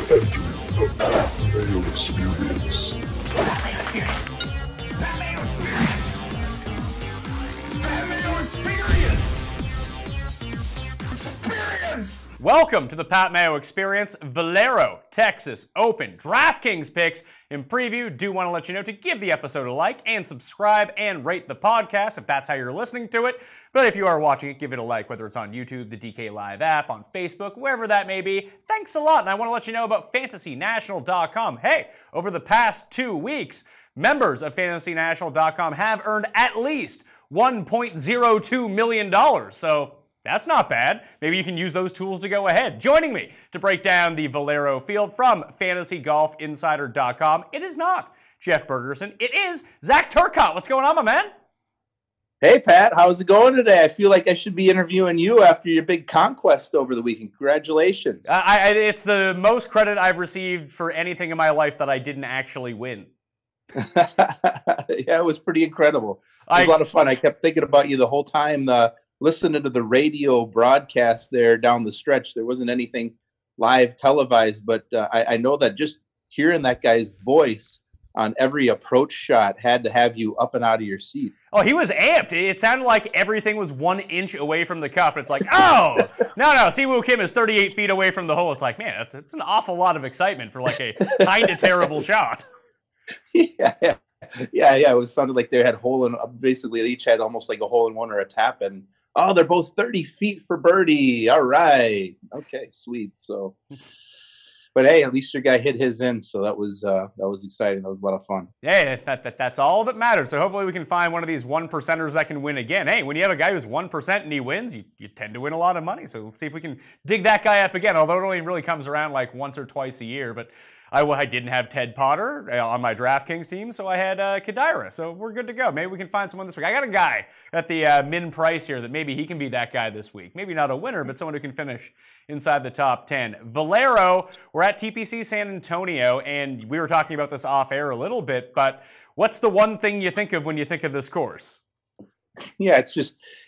The Mayo Experience. Mayo Experience. Mayo Experience. Mayo Experience. Experience. Welcome to the Pat Mayo Experience, Valero Texas Open DraftKings picks and preview. Do want to let you know to give the episode a like and subscribe and rate the podcast if that's how you're listening to it. But if you are watching it, give it a like, whether it's on YouTube, the DK Live app, on Facebook, wherever that may be. Thanks a lot. And I want to let you know about FantasyNational.com. Hey, over the past 2 weeks, members of FantasyNational.com have earned at least $1.02 million. So that's not bad. Maybe you can use those tools to go ahead. Joining me to break down the Valero field from FantasyGolfInsider.com, it is not Jeff Bergerson. It is Zach Turcotte. What's going on, my man? Hey, Pat. How's it going today? I feel like I should be interviewing you after your big conquest over the weekend. Congratulations. It's the most credit I've received for anything in my life that I didn't actually win. Yeah, it was pretty incredible. It was a lot of fun. I kept thinking about you the whole time. Listening to the radio broadcast there down the stretch, there wasn't anything live televised, but I know that just hearing that guy's voice on every approach shot had to have you up and out of your seat. Oh, he was amped. It sounded like everything was 1 inch away from the cup. It's like, oh, no, Siwoo Kim is 38 feet away from the hole. It's like, man, it's an awful lot of excitement for like a kind of terrible shot. Yeah. It sounded like they had basically they each had almost like a hole in one or a tap, and oh, they're both 30 feet for birdie. All right. Okay, sweet. So, but hey, at least your guy hit his in, so that was exciting. That was a lot of fun. Hey, that's all that matters. So hopefully we can find one of these 1%ers that can win again. Hey, when you have a guy who's 1% and he wins, you tend to win a lot of money. So let's see if we can dig that guy up again, although it only really comes around like once or twice a year. But I didn't have Ted Potter on my DraftKings team, so I had Kadira. So we're good to go. Maybe we can find someone this week. I got a guy at the min price here that maybe he can be that guy this week. Maybe not a winner, but someone who can finish inside the top 10. Valero, we're at TPC San Antonio, and we were talking about this off air a little bit, but what's the one thing you think of when you think of this course? Yeah,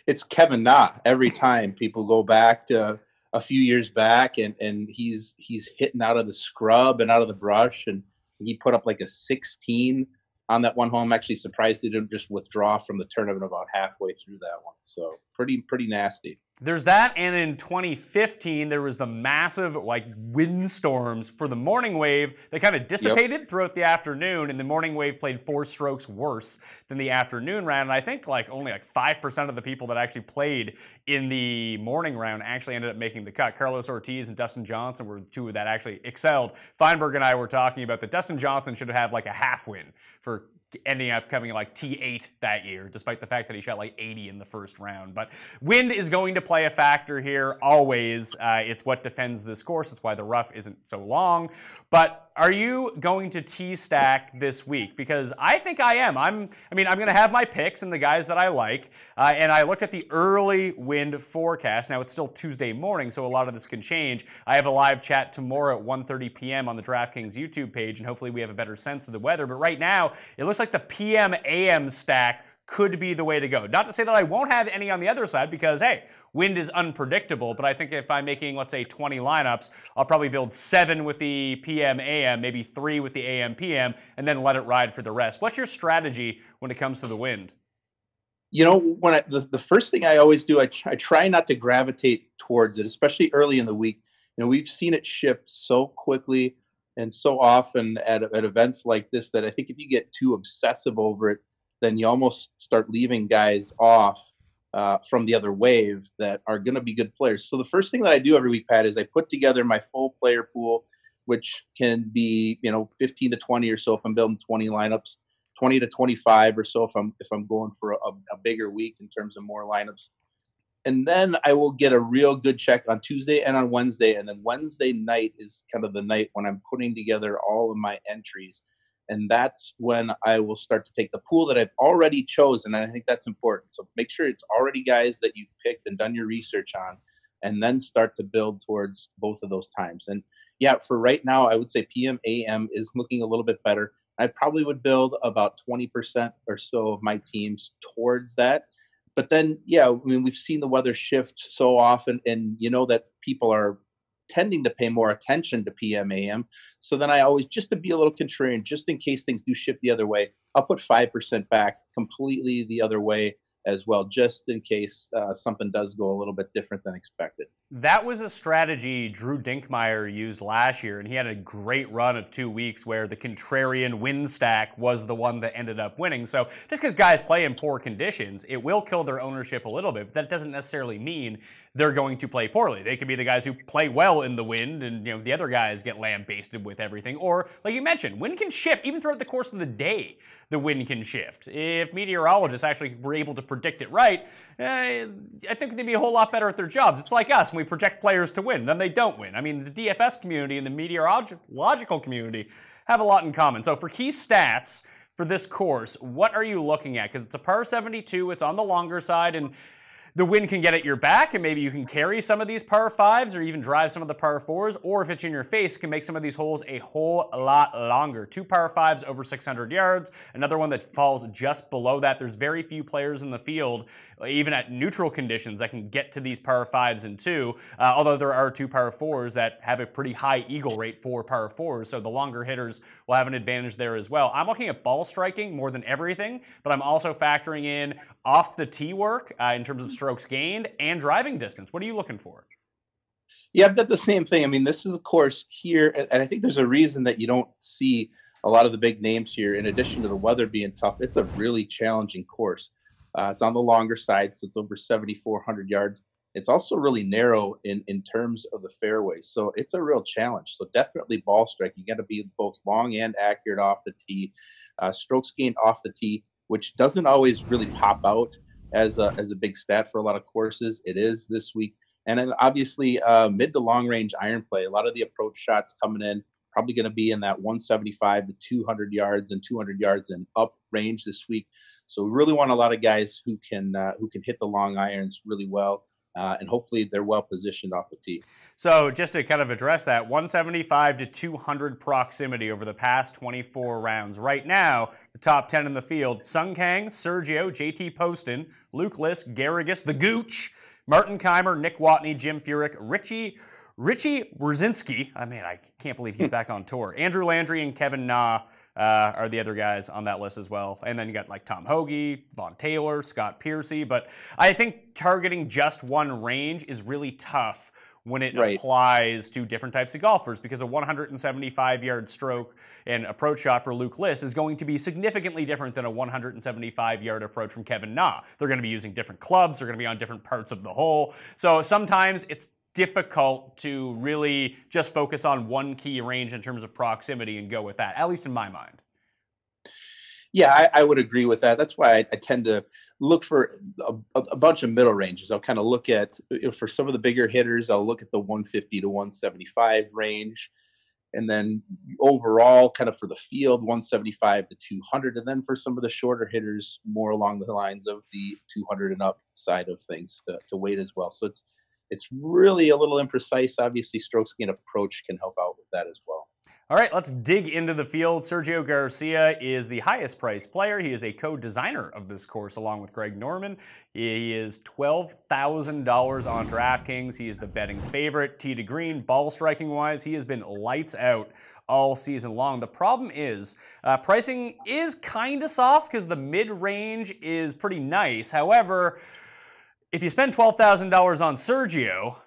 it's Kevin Na. Every time people go back to a few years back, and he's hitting out of the scrub and out of the brush, and he put up like a 16 on that one hole. I'm actually surprised he didn't just withdraw from the tournament about halfway through that one. So pretty nasty. There's that, and in 2015, there was the massive windstorms for the morning wave. They kind of dissipated throughout the afternoon, and the morning wave played 4 strokes worse than the afternoon round. And I think only 5% of the people that actually played in the morning round actually ended up making the cut. Carlos Ortiz and Dustin Johnson were the two that actually excelled. Feinberg and I were talking about that Dustin Johnson should have a half win for ending up coming T8 that year, despite the fact that he shot 80 in the first round. But wind is going to play a factor here, always. It's what defends this course. It's why the rough isn't so long. But are you going to T-stack this week? Because I think I am. I'm going to have my picks and the guys that I like. And I looked at the early wind forecast. Now, it's still Tuesday morning, so a lot of this can change. I have a live chat tomorrow at 1:30 p.m. on the DraftKings YouTube page, and hopefully we have a better sense of the weather. But right now, it looks like the PM-AM stack could be the way to go. Not to say that I won't have any on the other side, because, hey, wind is unpredictable, but I think if I'm making, let's say, 20 lineups, I'll probably build 7 with the PM-AM, maybe 3 with the AM-PM, and then let it ride for the rest. What's your strategy when it comes to the wind? You know, when the first thing I always do, I try not to gravitate towards it, especially early in the week. You know, we've seen it shift so quickly and so often at events like this that I think if you get too obsessive over it, then you almost start leaving guys off from the other wave that are going to be good players. So the first thing that I do every week, Pat, is I put together my full player pool, which can be 15 to 20 or so if I'm building 20 lineups, 20 to 25 or so if I'm going for a bigger week in terms of more lineups. And then I will get a real good check on Tuesday and on Wednesday. And then Wednesday night is kind of the night when I'm putting together all of my entries. And that's when I will start to take the pool that I've already chosen. And I think that's important. So make sure it's already guys that you've picked and done your research on, and then start to build towards both of those times. And yeah, for right now, I would say PM AM is looking a little bit better. I probably would build about 20% or so of my teams towards that. But then, yeah, I mean, we've seen the weather shift so often, and you know that people are tending to pay more attention to PM AM. So then I always, just to be a little contrarian, just in case things do shift the other way, I'll put 5% back completely the other way as well, just in case something does go a little bit different than expected. That was a strategy Drew Dinkmeyer used last year, and he had a great run of 2 weeks where the contrarian win stack was the one that ended up winning. So just because guys play in poor conditions, it will kill their ownership a little bit, but that doesn't necessarily mean they're going to play poorly. They could be the guys who play well in the wind, and the other guys get lambasted with everything. Or, like you mentioned, wind can shift even throughout the course of the day. The wind can shift. If meteorologists actually were able to predict it right, I think they'd be a whole lot better at their jobs. It's like us when we project players to win, then they don't win. I mean, the DFS community and the meteorological community have a lot in common. So for key stats for this course, what are you looking at? Because it's a par 72, it's on the longer side, and the wind can get at your back, and maybe you can carry some of these par 5s or even drive some of the par 4s, or if it's in your face, it can make some of these holes a whole lot longer. 2 par 5s over 600 yards, another one that falls just below that. There's very few players in the field, even at neutral conditions, that can get to these par 5s and 2, although there are 2 par 4s that have a pretty high eagle rate for par 4s, so the longer hitters will have an advantage there as well. I'm looking at ball striking more than everything, but I'm also factoring in off the tee work in terms of strokes gained and driving distance. What are you looking for? Yeah, I've got the same thing. I mean, this is a course here, and I think there's a reason that you don't see a lot of the big names here. In addition to the weather being tough, it's a really challenging course. It's on the longer side, so it's over 7,400 yards. It's also really narrow in terms of the fairways, so it's a real challenge. So definitely ball strike. You got to be both long and accurate off the tee. Strokes gained off the tee, which doesn't always really pop out as a big stat for a lot of courses. It is this week. And then obviously mid to long range iron play. A lot of the approach shots coming in probably going to be in that 175 to 200 yards and 200 yards and up range this week. So we really want a lot of guys who can hit the long irons really well. And hopefully they're well positioned off the tee. So just to kind of address that, 175 to 200 proximity over the past 24 rounds. Right now, the top 10 in the field: Sung Kang, Sergio, JT Poston, Luke List, Garrigus, the Gooch, Martin Keimer, Nick Watney, Jim Furyk, Richie Wrzinski. I mean, I can't believe he's back on tour. Andrew Landry and Kevin Na are the other guys on that list as well. And then you got like Tom Hoagie, Vaughn Taylor, Scott Piercy. But I think targeting just one range is really tough when it applies to different types of golfers, because a 175-yard stroke and approach shot for Luke List is going to be significantly different than a 175-yard approach from Kevin Na. They're going to be using different clubs. They're going to be on different parts of the hole. So sometimes it's difficult to really just focus on one key range in terms of proximity and go with that, at least in my mind. Yeah, I would agree with that. That's why I tend to look for a bunch of middle ranges. I'll kind of look at, for some of the bigger hitters, I'll look at the 150 to 175 range. And then overall, kind of for the field, 175 to 200. And then for some of the shorter hitters, more along the lines of the 200 and up side of things to weight as well. So it's really a little imprecise. Obviously, strokes gained approach can help out with that as well. All right, let's dig into the field. Sergio Garcia is the highest priced player. He is a co-designer of this course along with Greg Norman. He is $12,000 on DraftKings. He is the betting favorite. Tee to green, ball striking wise, he has been lights out all season long. The problem is pricing is kind of soft because the mid-range is pretty nice. However, if you spend $12,000 on Sergio,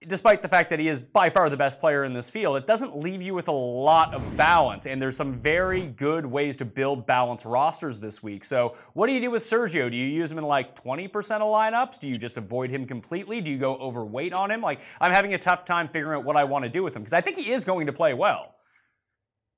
despite the fact that he is by far the best player in this field, it doesn't leave you with a lot of balance. And there's some very good ways to build balanced rosters this week. So what do you do with Sergio? Do you use him in like 20% of lineups? Do you just avoid him completely? Do you go overweight on him? Like, I'm having a tough time figuring out what I want to do with him, because I think he is going to play well.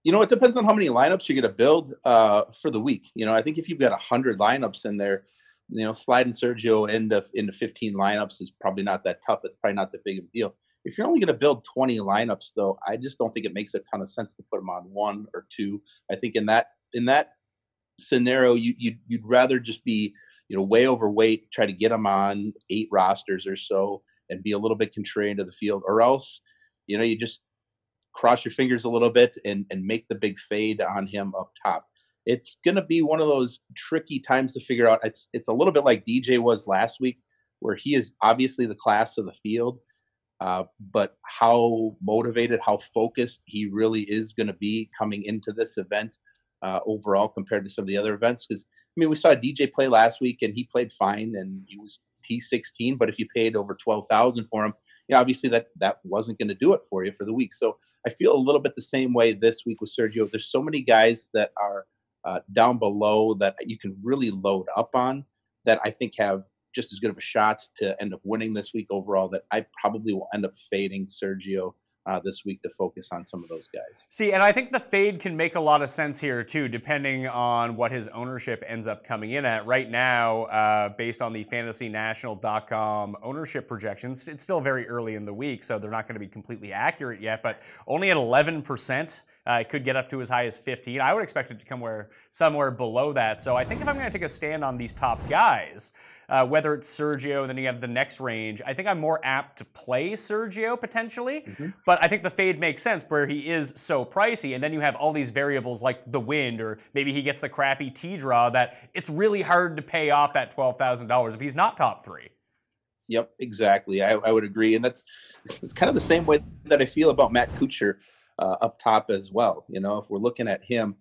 You know, it depends on how many lineups you're going to build for the week. You know, I think if you've got 100 lineups in there, you know, sliding Sergio into 15 lineups is probably not that tough. It's probably not that big of a deal. If you're only going to build 20 lineups, though, I just don't think it makes a ton of sense to put him on one or two. I think in that scenario, you'd rather just be, you know, way overweight, try to get him on 8 rosters or so, and be a little bit contrarian to the field, or else, you know, you just cross your fingers a little bit and make the big fade on him up top. It's going to be one of those tricky times to figure out. It's a little bit like DJ was last week, where he is obviously the class of the field, but how motivated, how focused he really is going to be coming into this event overall compared to some of the other events. Because I mean, we saw DJ play last week, and he played fine, and he was T16. But if you paid over 12,000 for him, obviously that wasn't going to do it for you for the week. So I feel a little bit the same way this week with Sergio. There's so many guys that are down below that you can really load up on that I think have just as good of a shot to end up winning this week overall, that I probably will end up fading Sergio this week to focus on some of those guys. See, and I think the fade can make a lot of sense here too, depending on what his ownership ends up coming in at. Right now, based on the FantasyNational.com ownership projections, it's still very early in the week, so they're not going to be completely accurate yet, but only at 11%. It could get up to as high as 15. I would expect it to come somewhere below that. So I think if I'm going to take a stand on these top guys, whether it's Sergio, then you have the next range, I think I'm more apt to play Sergio potentially. But I think the fade makes sense where he is so pricey. And then you have all these variables like the wind, or maybe he gets the crappy tee draw, that it's really hard to pay off that $12,000 if he's not top three. Yep, exactly. I would agree. And it's kind of the same way that I feel about Matt Kuchar up top as well. If we're looking at him,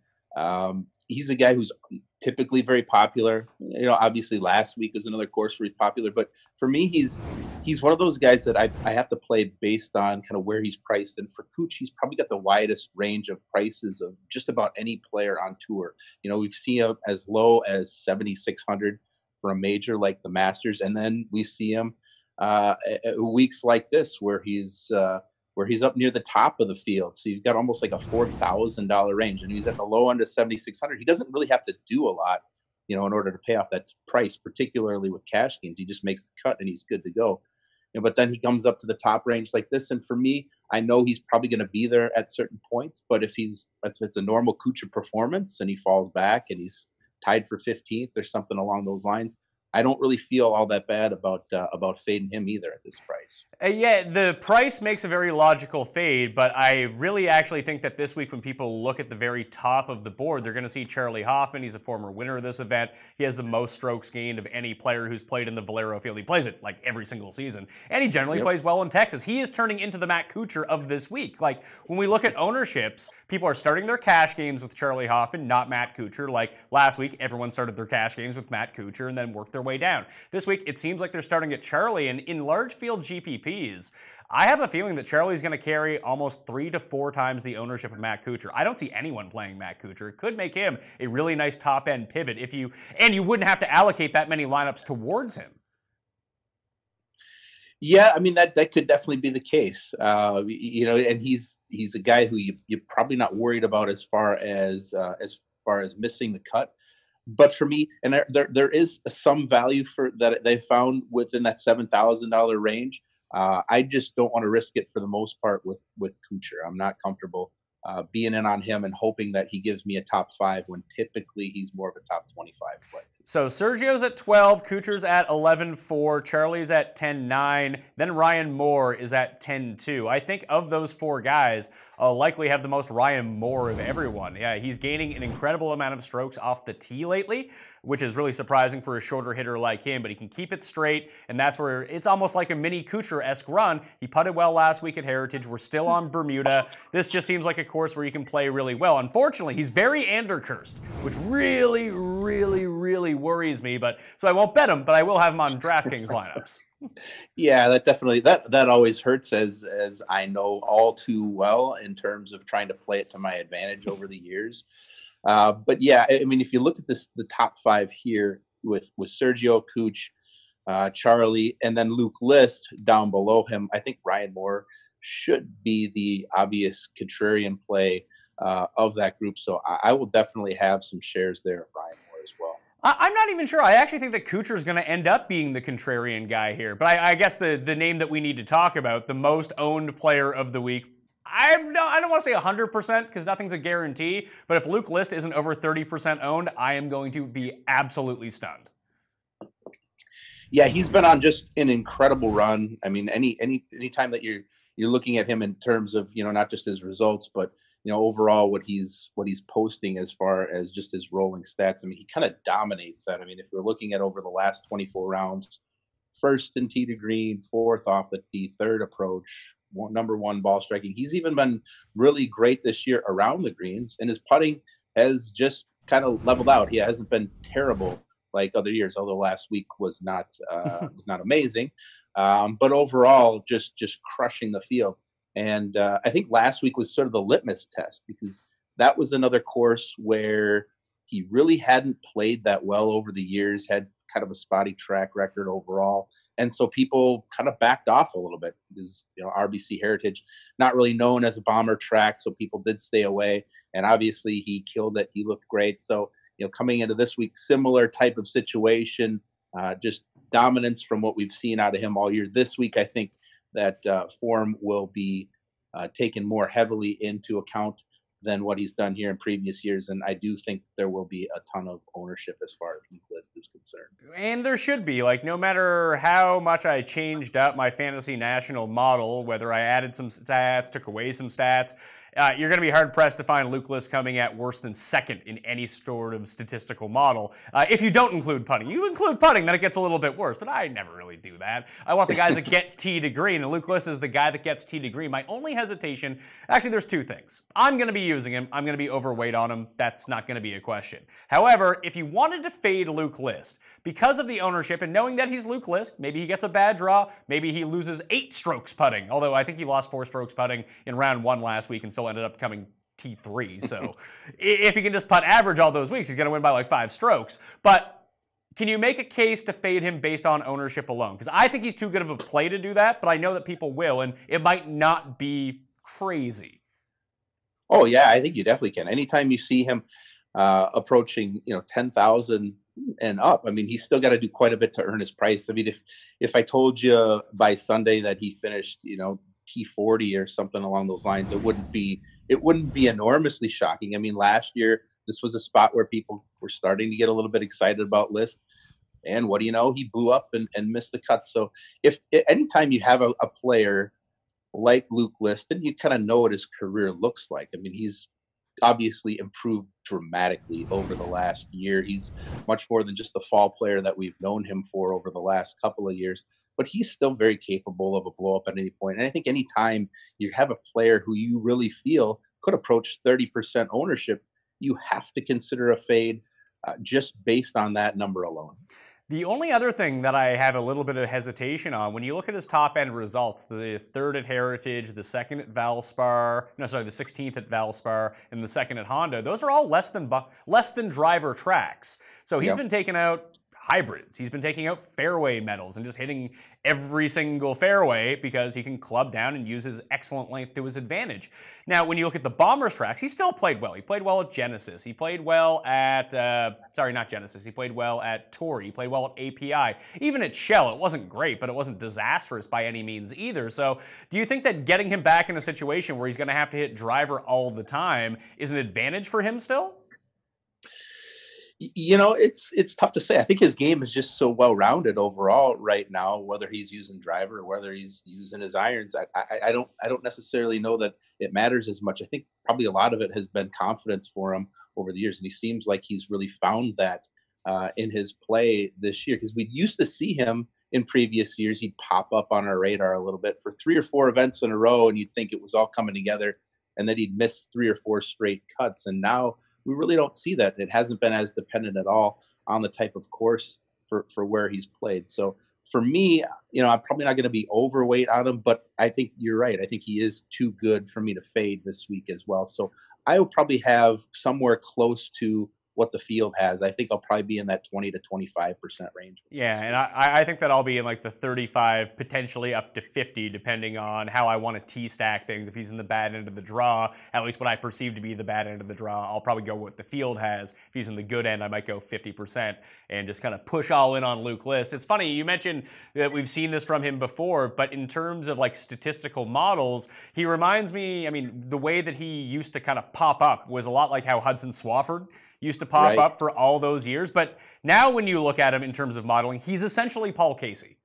he's a guy who's typically very popular. Obviously last week is another course where he's popular, but for me, he's one of those guys that I have to play based on kind of where he's priced. And for Cooch, he's probably got the widest range of prices of just about any player on tour. We've seen him as low as 7,600 for a major like the Masters, and then we see him weeks like this where he's up near the top of the field. So you've got almost like a $4,000 range, and he's at the low end of 7,600. He doesn't really have to do a lot, in order to pay off that price, particularly with cash games. He just makes the cut and he's good to go. But then he comes up to the top range like this. And for me, I know he's probably going to be there at certain points, but if it's a normal Kuchar performance and he falls back and he's tied for 15th or something along those lines, I don't really feel all that bad about fading him either at this price. Yeah, the price makes a very logical fade, but I really actually think that this week when people look at the very top of the board, they're going to see Charlie Hoffman. He's a former winner of this event. He has the most strokes gained of any player who's played in the Valero field. He plays it like every single season, and he generally plays well in Texas. He is turning into the Matt Kuchar of this week. Like, when we look at ownerships, people are starting their cash games with Charlie Hoffman, not Matt Kuchar. Like last week, everyone started their cash games with Matt Kuchar and then worked their way down. This week, it seems like they're starting at Charlie, and in large field GPPs, I have a feeling that Charlie's going to carry almost 3 to 4 times the ownership of Matt Kuchar. I don't see anyone playing Matt Kuchar. It could make him a really nice top-end pivot and you wouldn't have to allocate that many lineups towards him. Yeah, I mean that could definitely be the case. And he's a guy who you're probably not worried about as far as missing the cut. But for me, and there is some value for that they found within that $7,000 range. I just don't want to risk it for the most part with Kuchar. I'm not comfortable being in on him and hoping that he gives me a top 5 when typically he's more of a top 25 play. So Sergio's at 12, Kuchar's at 11.4, Charlie's at 10.9, then Ryan Moore is at 10.2. I think of those 4 guys, I'll likely have the most Ryan Moore of everyone. Yeah, he's gaining an incredible amount of strokes off the tee lately, which is really surprising for a shorter hitter like him, but he can keep it straight, and that's where it's almost like a mini Kuchar-esque run. He putted well last week at Heritage. We're still on Bermuda. This just seems like a course where you can play really well. Unfortunately, he's very Ander-cursed, which really, really, really worries me, so I won't bet him, but I will have him on DraftKings lineups. Yeah, that definitely that always hurts, as I know all too well in terms of trying to play it to my advantage over the years. But yeah, I mean, if you look at the top 5 here with Sergio, Cooch, Charlie, and then Luke List down below him, I think Ryan Moore should be the obvious contrarian play of that group. So I will definitely have some shares there of Ryan Moore as well. I'm not even sure. I actually think that Kuchar is going to end up being the contrarian guy here. But I guess the name that we need to talk about, the most owned player of the week, I don't want to say 100% because nothing's a guarantee. But if Luke List isn't over 30% owned, I am going to be absolutely stunned. Yeah, he's been on just an incredible run. I mean, any time that you're looking at him in terms of, not just his results, but overall what he's posting as far as just his rolling stats. I mean, he kind of dominates that. I mean, if we're looking at over the last 24 rounds, first and tee to green, fourth off the tee, third approach, number one ball striking. He's even been really great this year around the greens, and his putting has just kind of leveled out. He hasn't been terrible like other years, although last week was not amazing. But overall, just crushing the field. And I think last week was sort of the litmus test, because that was another course where he really hadn't played that well over the years, had kind of a spotty track record overall. And so people kind of backed off a little bit because, RBC Heritage, not really known as a bomber track. So people did stay away. And obviously he killed it. He looked great. So, coming into this week, similar type of situation, just dominance from what we've seen out of him all year. This week, I think that form will be taken more heavily into account than what he's done here in previous years. And I do think there will be a ton of ownership as far as Luke List is concerned. And there should be. Like, no matter how much I changed up my fantasy national model, whether I added some stats, took away some stats, you're going to be hard-pressed to find Luke List coming at worse than second in any sort of statistical model. If you don't include putting. You include putting, then it gets a little bit worse, but I never really do that. I want the guys that get tee to green, and Luke List is the guy that gets tee to green. My only hesitation, actually there's two things. I'm going to be using him. I'm going to be overweight on him. That's not going to be a question. However, if you wanted to fade Luke List, because of the ownership and knowing that he's Luke List, maybe he gets a bad draw, maybe he loses 8 strokes putting, although I think he lost 4 strokes putting in round 1 last week and still ended up coming T3. So if he can just putt average all those weeks, he's going to win by like 5 strokes. But can you make a case to fade him based on ownership alone? Because I think he's too good of a play to do that, but I know that people will, and it might not be crazy. Oh, yeah, I think you definitely can. Anytime you see him approaching, 10,000 and up, I mean, he's still got to do quite a bit to earn his price. I mean, if I told you by Sunday that he finished, T40 or something along those lines, it wouldn't be enormously shocking. I mean, last year, this was a spot where people were starting to get a little bit excited about List. And what do you know? He blew up and missed the cut. So if anytime you have a player like Luke List, then you kind of know what his career looks like. I mean, he's obviously improved dramatically over the last year. He's much more than just the fall player that we've known him for over the last couple of years. But he's still very capable of a blow up at any point. And I think anytime you have a player who you really feel could approach 30% ownership, you have to consider a fade just based on that number alone. The only other thing that I have a little bit of hesitation on, when you look at his top-end results, the 3rd at Heritage, the 2nd at Valspar, the 16th at Valspar, and the 2nd at Honda, those are all less than driver tracks. So he's been taking out hybrids. He's been taking out fairway metals and just hitting every single fairway because he can club down and use his excellent length to his advantage. Now, when you look at the Bombers tracks, he still played well. He played well at Genesis. He played well at, not Genesis. He played well at Torrey. He played well at API. Even at Shell, it wasn't great, but it wasn't disastrous by any means either. So do you think that getting him back in a situation where he's going to have to hit driver all the time is an advantage for him still? It's tough to say. I think his game is just so well-rounded overall right now, whether he's using driver or whether he's using his irons. I don't necessarily know that it matters as much. I think probably a lot of it has been confidence for him over the years. And he seems like he's really found that in his play this year, because we used to see him in previous years. He'd pop up on our radar a little bit for 3 or 4 events in a row, and you'd think it was all coming together, and then he'd miss 3 or 4 straight cuts. And now we really don't see that. It hasn't been as dependent at all on the type of course for where he's played. So for me, I'm probably not going to be overweight on him, but I think you're right. I think he is too good for me to fade this week as well. So I will probably have somewhere close to what the field has. I think I'll probably be in that 20 to 25% range. Yeah, and I think that I'll be in like the 35, potentially up to 50, depending on how I want to T-stack things. If he's in the bad end of the draw, at least what I perceive to be the bad end of the draw, I'll probably go what the field has. If he's in the good end, I might go 50% and just kind of push all in on Luke List. It's funny, you mentioned that we've seen this from him before, but in terms of like statistical models, he reminds me, the way that he used to kind of pop up was a lot like how Hudson Swafford used to pop up for all those years. But now when you look at him in terms of modeling, he's essentially Paul Casey.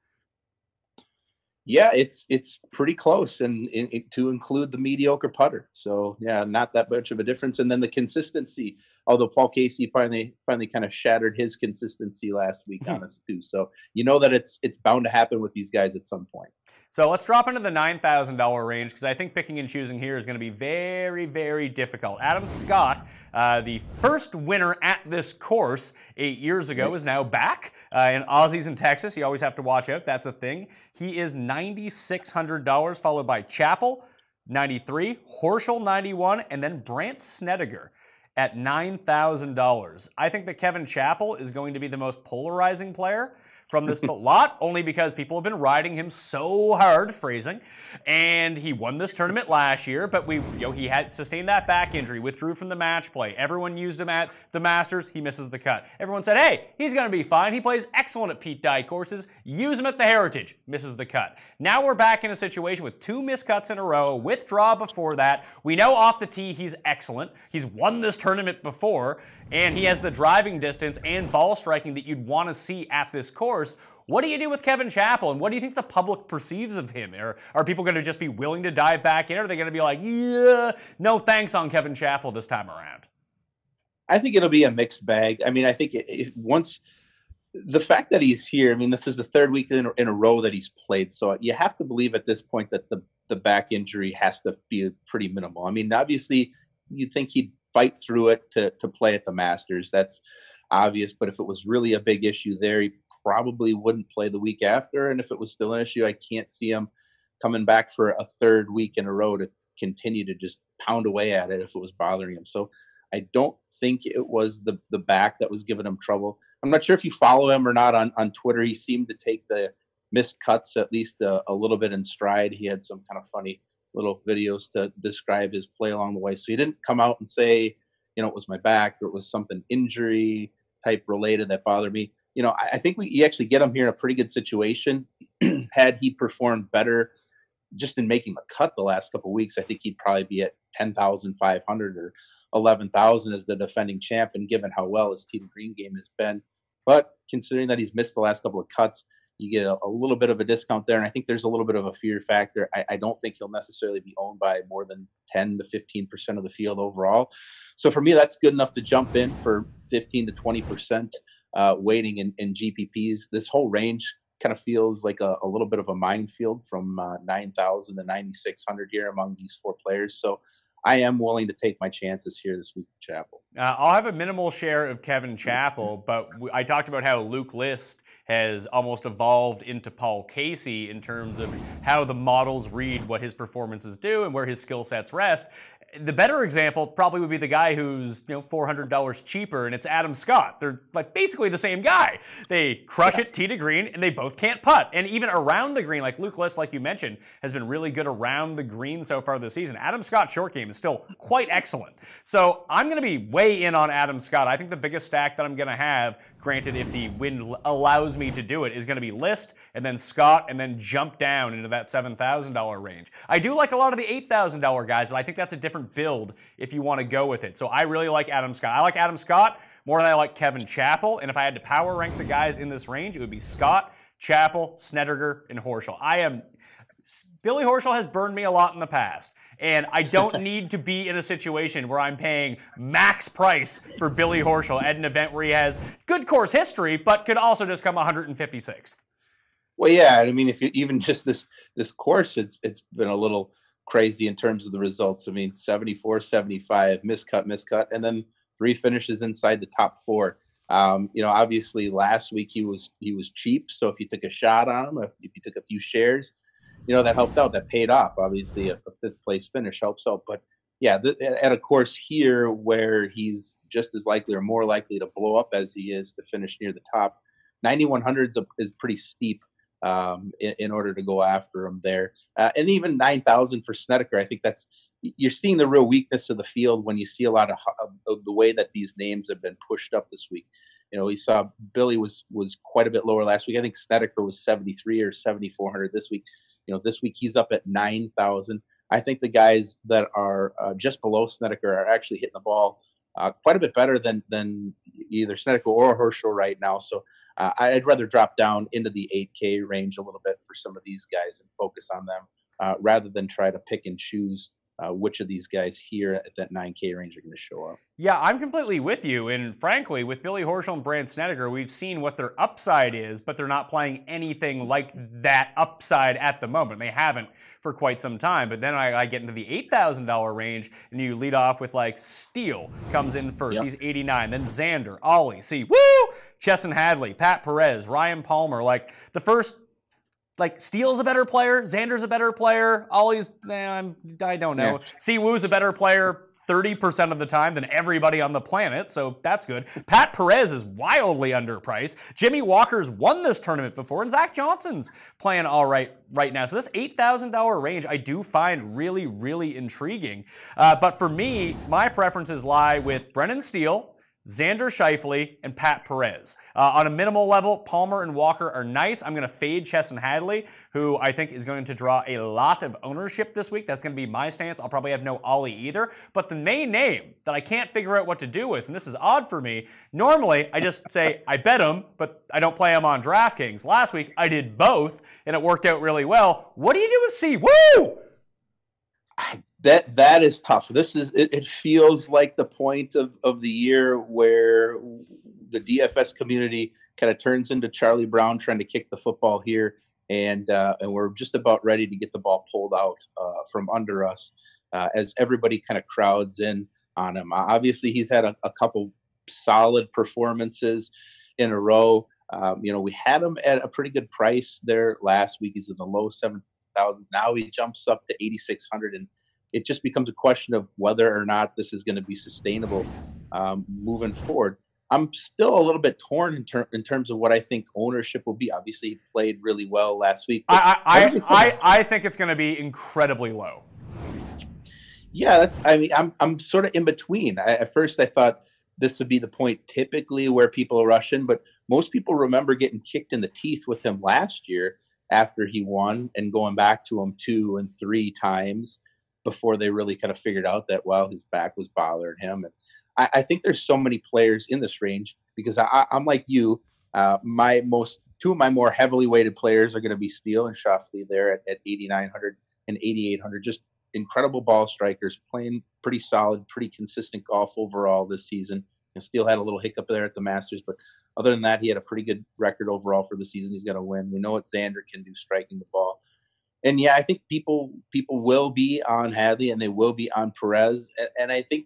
Yeah, it's pretty close, and to include the mediocre putter. So yeah, not that much of a difference. And then the consistency, although Paul Casey finally kind of shattered his consistency last week on us too. So you know that it's bound to happen with these guys at some point. So let's drop into the $9,000 range, because I think picking and choosing here is going to be very, very difficult. Adam Scott, the first winner at this course 8 years ago, is now back in Aussies in Texas. You always have to watch out. That's a thing. He is $9,600, followed by Chappell, 93, Horschel, 91, and then Brandt Snedeker at $9,000. I think that Kevin Chappell is going to be the most polarizing player from this lot, only because people have been riding him so hard, phrasing, and he won this tournament last year, but he had sustained that back injury, withdrew from the match play. Everyone used him at the Masters, he misses the cut. Everyone said, hey, he's going to be fine. He plays excellent at Pete Dye courses. Use him at the Heritage, misses the cut. Now we're back in a situation with 2 missed cuts in a row, withdraw before that. We know off the tee he's excellent. He's won this tournament before, and he has the driving distance and ball striking that you'd want to see at this course. What do you do with Kevin Chappell, and what do you think the public perceives of him? Are people going to just be willing to dive back in, or are they going to be like, yeah, no thanks on Kevin Chappell this time around? I think it'll be a mixed bag. I mean, I think once the fact that he's here, I mean, this is the 3rd week in a row that he's played, so you have to believe at this point that the back injury has to be pretty minimal. I mean, obviously, you'd think he'd fight through it to play at the Masters. That's obvious, but if it was really a big issue there, he probably wouldn't play the week after. And if it was still an issue, I can't see him coming back for a 3rd week in a row to continue to just pound away at it if it was bothering him. So I don't think it was the back that was giving him trouble. I'm not sure if you follow him or not on Twitter. He seemed to take the missed cuts at least a little bit in stride. He had some kind of funny little videos to describe his play along the way. So he didn't come out and say, it was my back, or it was something injury type related that bothered me. I think you actually get him here in a pretty good situation. Had he performed better just in making the cut the last couple of weeks, I think he'd probably be at 10,500 or 11,000 as the defending champ, and given how well his team green game has been. But considering that he's missed the last couple of cuts, you get a little bit of a discount there. And I think there's a little bit of a fear factor. I don't think he'll necessarily be owned by more than 10 to 15% of the field overall. So for me, that's good enough to jump in for 15 to 20% weighting in GPPs. This whole range kind of feels like a little bit of a minefield from 9,000 to 9,600 here among these 4 players. So I am willing to take my chances here this week with Chappell. I'll have a minimal share of Kevin Chappell, but I talked about how Luke List has almost evolved into Paul Casey in terms of how the models read what his performances do and where his skill sets rest. The better example probably would be the guy who's $400 cheaper, and it's Adam Scott. They're like basically the same guy. They crush it tee to green, and they both can't putt. And even around the green, like Luke List, like you mentioned, has been really good around the green so far this season. Adam Scott's short game is still quite excellent. So I'm going to be way in on Adam Scott. I think the biggest stack that I'm going to have, granted if the wind allows me to do it, is going to be List, and then Scott, and then jump down into that $7,000 range. I do like a lot of the $8,000 guys, but I think that's a different build if you want to go with it. So I really like Adam Scott. I like Adam Scott more than I like Kevin Chappell, and if I had to power rank the guys in this range, it would be Scott, Chappell, Snedeker, and Horschel. Billy Horschel has burned me a lot in the past, and I don't need to be in a situation where I'm paying max price for Billy Horschel at an event where he has good course history, but could also just come 156th. Well, yeah, I mean, if you even just this course, it's been a little crazy in terms of the results. I mean, 74, 75, miscut, and then 3 finishes inside the top 4. Obviously last week he was cheap. So if you took a shot on him, if you took a few shares, that helped out. That paid off. Obviously, a 5th place finish helps out. But yeah, at a course here where he's just as likely or more likely to blow up as he is to finish near the top, 9,100 is pretty steep in order to go after him there. And even 9,000 for Snedeker. I think you're seeing the real weakness of the field when you see a lot of the way that these names have been pushed up this week. We saw Billy was quite a bit lower last week. I think Snedeker was 73 or 7,400 this week. This week he's up at 9,000. I think the guys that are just below Snedeker are actually hitting the ball quite a bit better than either Snedeker or Herschel right now. So I'd rather drop down into the 8K range a little bit for some of these guys and focus on them rather than try to pick and choose which of these guys here at that 9K range are going to show up. Yeah, I'm completely with you. And frankly, with Billy Horschel and Brandt Snedeker, we've seen what their upside is, but they're not playing anything like that upside at the moment. They haven't for quite some time. But then I get into the $8,000 range, and you lead off with like Steele comes in first. Yep. He's 89. Then Xander, Ollie, see, woo! Chesson Hadley, Pat Perez, Ryan Palmer. Like the first. Like, Steele's a better player, Xander's a better player, Ollie's, I don't know. Yeah. Siwoo's a better player 30% of the time than everybody on the planet, so that's good. Pat Perez is wildly underpriced. Jimmy Walker's won this tournament before, and Zach Johnson's playing all right now. So this $8,000 range I do find really, really intriguing. But for me, my preferences lie with Brennan Steele, Xander Schauffele, and Pat Perez. On a minimal level, Palmer and Walker are nice. I'm going to fade Chesson Hadley, who I think is going to draw a lot of ownership this week. That's going to be my stance. I'll probably have no Ollie either. But the main name that I can't figure out what to do with, and this is odd for me, normally I just say I bet him, but I don't play him on DraftKings. Last week I did both, and it worked out really well. What do you do with C? Woo! That is tough. This is it feels like the point of the year where the DFS community kind of turns into Charlie Brown trying to kick the football here, and we're just about ready to get the ball pulled out from under us as everybody kind of crowds in on him. Obviously, he's had a couple solid performances in a row. We had him at a pretty good price there last week. He's in the low 7,000s. Now he jumps up to 8,600, and it just becomes a question of whether or not this is going to be sustainable moving forward. I'm still a little bit torn in terms of what I think ownership will be. Obviously, he played really well last week. I think it's going to be incredibly low. Yeah, I'm sort of in between. At first, I thought this would be the point typically where people rush in, but most people remember getting kicked in the teeth with him last year after he won and going back to him 2 and 3 times before they really kind of figured out that, well, his back was bothering him. And I think there's so many players in this range because I'm like you. Two of my more heavily weighted players are going to be Steele and Schauffele there at 8,900 and 8,800. Just incredible ball strikers, playing pretty solid, pretty consistent golf overall this season. And Steele had a little hiccup there at the Masters, but other than that, he had a pretty good record overall for the season. He's going to win. We know what Xander can do striking the ball. And yeah, I think people will be on Hadley and they will be on Perez. And I think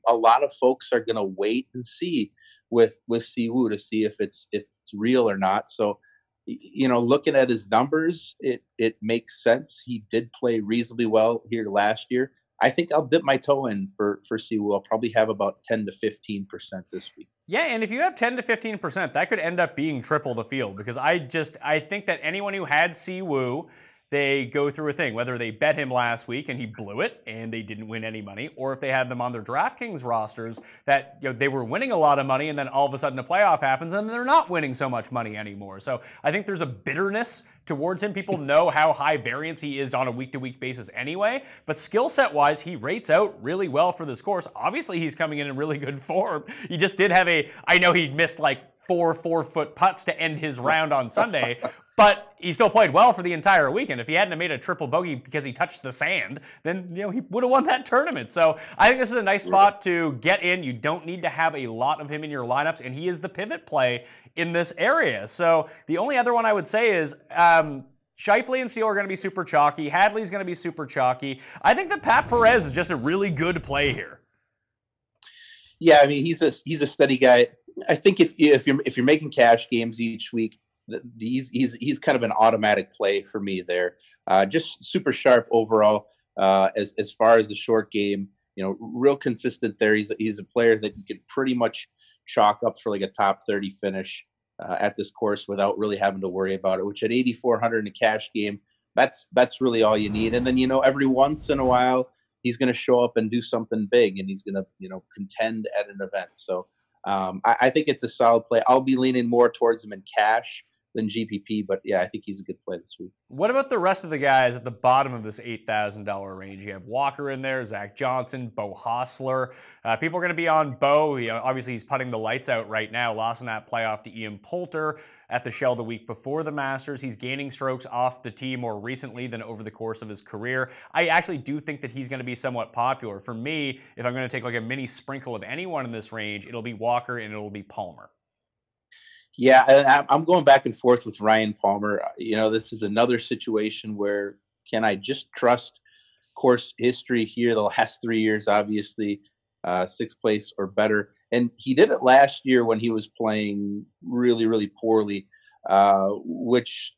a lot of folks are going to wait and see with Siwoo to see if it's real or not. So, looking at his numbers, it makes sense. He did play reasonably well here last year. I think I'll dip my toe in for Siwoo. I'll probably have about 10 to 15% this week. Yeah, and if you have 10 to 15%, that could end up being triple the field because I think that anyone who had Siwoo, they go through a thing, whether they bet him last week and he blew it and they didn't win any money, or if they had them on their DraftKings rosters that they were winning a lot of money and then all of a sudden a playoff happens and they're not winning so much money anymore. So I think there's a bitterness towards him. People know how high variance he is on a week-to-week basis anyway, but skill set-wise, he rates out really well for this course. Obviously, he's coming in really good form. He just did have I know he missed like 4-4-foot putts to end his round on Sunday, but he still played well for the entire weekend. If he hadn't made a triple bogey because he touched the sand, then he would have won that tournament. So I think this is a nice spot to get in. You don't need to have a lot of him in your lineups, and he is the pivot play in this area. So the only other one I would say is Schauffele and Steele are going to be super chalky. Hadley's going to be super chalky. I think that Pat Perez is just a really good play here. Yeah, I mean he's a steady guy. I think if you're making cash games each week, he's kind of an automatic play for me there. Just super sharp overall as far as the short game. Real consistent there. He's a player that you could pretty much chalk up for like a top 30 finish at this course without really having to worry about it. Which at 8,400 in a cash game, that's really all you need. And then every once in a while he's going to show up and do something big, and he's going to contend at an event. So I think it's a solid play. I'll be leaning more towards him in cash than GPP. But yeah, I think he's a good play this week. What about the rest of the guys at the bottom of this $8,000 range? You have Walker in there, Zach Johnson, Bo Hostler. People are going to be on Bo. Obviously, he's putting the lights out right now. Lost in that playoff to Ian Poulter at the Shell the week before the Masters. He's gaining strokes off the tee more recently than over the course of his career. I actually do think that he's going to be somewhat popular. For me, if I'm going to take like a mini sprinkle of anyone in this range, it'll be Walker and it'll be Palmer. Yeah, I'm going back and forth with Ryan Palmer. This is another situation where can I just trust course history here? The last 3 years, obviously, sixth place or better. And he did it last year when he was playing really, really poorly, which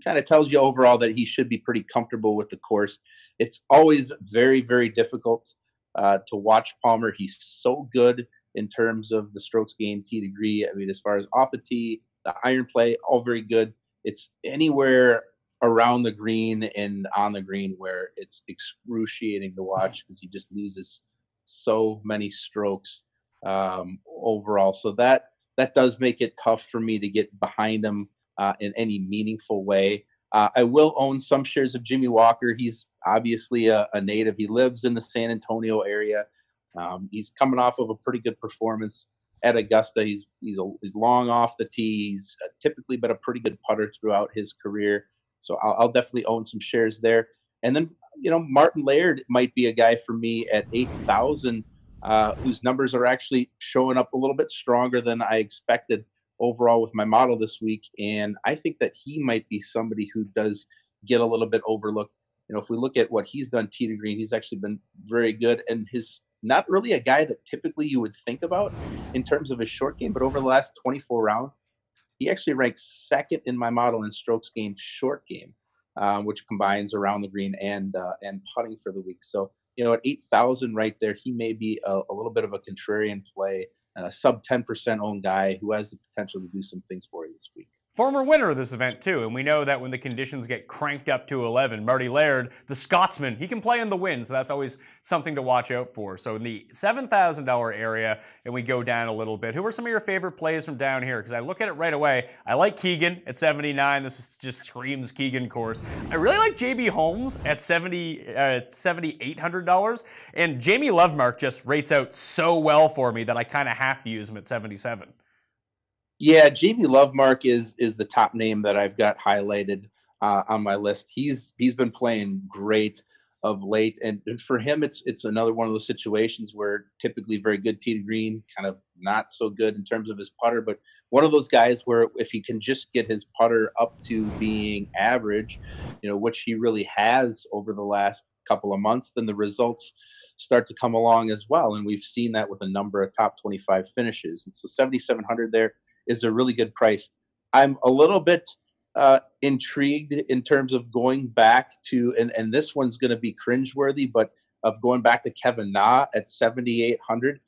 kind of tells you overall that he should be pretty comfortable with the course. It's always very, very difficult to watch Palmer. He's so good in terms of the strokes gained, tee degree. I mean, as far as off the tee, the iron play, all very good. It's anywhere around the green and on the green where it's excruciating to watch because he just loses so many strokes overall. So that does make it tough for me to get behind him in any meaningful way. I will own some shares of Jimmy Walker. He's obviously a native. He lives in the San Antonio area. He's coming off of a pretty good performance at Augusta. He's long off the tee. He's typically been a pretty good putter throughout his career. So I'll definitely own some shares there. And then, Martin Laird might be a guy for me at 8,000, whose numbers are actually showing up a little bit stronger than I expected overall with my model this week. And I think that he might be somebody who does get a little bit overlooked. If we look at what he's done tee to green, he's actually been very good. And his not really a guy that typically you would think about in terms of his short game, but over the last 24 rounds, he actually ranks second in my model in strokes gained short game, which combines around the green and putting for the week. So, at 8,000 right there, he may be a little bit of a contrarian play, a sub 10% owned guy who has the potential to do some things for you this week. Former winner of this event, too, and we know that when the conditions get cranked up to 11, Marty Laird, the Scotsman, he can play in the wind, so that's always something to watch out for. So in the $7,000 area, and we go down a little bit, who are some of your favorite plays from down here? Because I look at it right away. I like Keegan at 79. This just screams Keegan course. I really like JB Holmes at $7,800, and Jamie Lovemark just rates out so well for me that I kind of have to use him at 77. Yeah, Jamie Lovemark is the top name that I've got highlighted on my list. He's been playing great of late, and for him, it's another one of those situations where typically very good tee to green, kind of not so good in terms of his putter, but one of those guys where if he can just get his putter up to being average, which he really has over the last couple of months, then the results start to come along as well, and we've seen that with a number of top 25 finishes. And so 7,700 there is a really good price. I'm a little bit intrigued in terms of going back to, and this one's going to be cringeworthy, but of going back to Kevin Na at 7,800.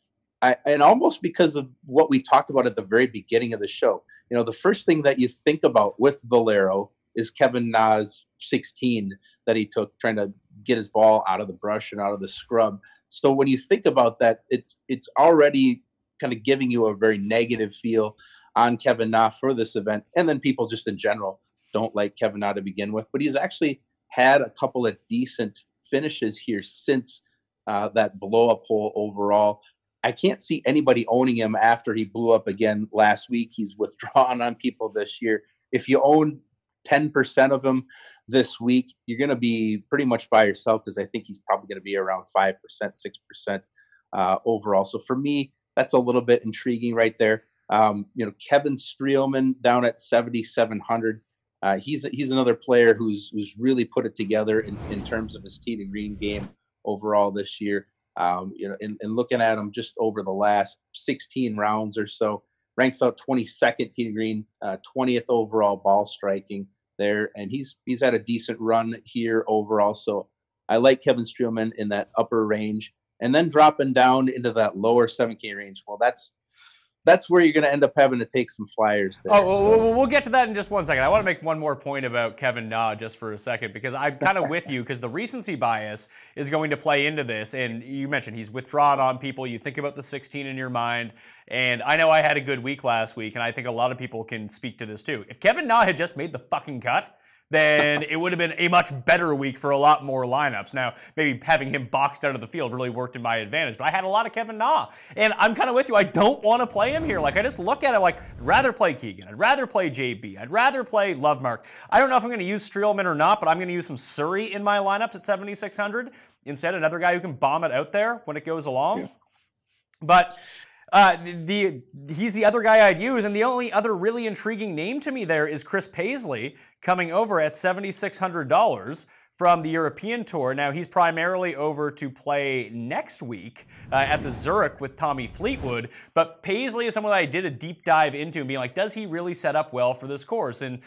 And almost because of what we talked about at the very beginning of the show. The first thing that you think about with Valero is Kevin Na's 16 that he took trying to get his ball out of the brush and out of the scrub. So when you think about that, it's already kind of giving you a very negative feel on Kevin Na for this event. And then people just in general don't like Kevin Na to begin with. But he's actually had a couple of decent finishes here since that blow-up hole overall. I can't see anybody owning him after he blew up again last week. He's withdrawn on people this year. If you own 10% of him this week, you're going to be pretty much by yourself because I think he's probably going to be around 5%, 6% overall. So for me, that's a little bit intriguing right there. Kevin Streelman down at 7,700. He's another player who's really put it together in terms of his tee to green game overall this year. And looking at him just over the last 16 rounds or so, ranks out 22nd tee to green, 20th overall ball striking there, and he's had a decent run here overall. So I like Kevin Streelman in that upper range, and then dropping down into that lower 7K range. Well, that's that's where you're going to end up having to take some flyers there. We'll get to that in just one second. I want to make one more point about Kevin Na just for a second, because I'm kind of with you, because the recency bias is going to play into this. And you mentioned he's withdrawn on people. You think about the 16 in your mind. And I know I had a good week last week, and I think a lot of people can speak to this too. If Kevin Na had just made the fucking cut, then it would have been a much better week for a lot more lineups. Now, maybe having him boxed out of the field really worked in my advantage, but I had a lot of Kevin Na. And I'm kind of with you. I don't want to play him here. Like, I just look at it like, I'd rather play Keegan. I'd rather play JB. I'd rather play Lovemark. I don't know if I'm going to use Streelman or not, but I'm going to use some Surrey in my lineups at 7,600. Instead, another guy who can bomb it out there when it goes along. Yeah. But he's the other guy I'd use, and the only other really intriguing name to me there is Chris Paisley coming over at $7,600 from the European Tour. Now, he's primarily over to play next week at the Zurich with Tommy Fleetwood, but Paisley is someone that I did a deep dive into and being like, does he really set up well for this course? And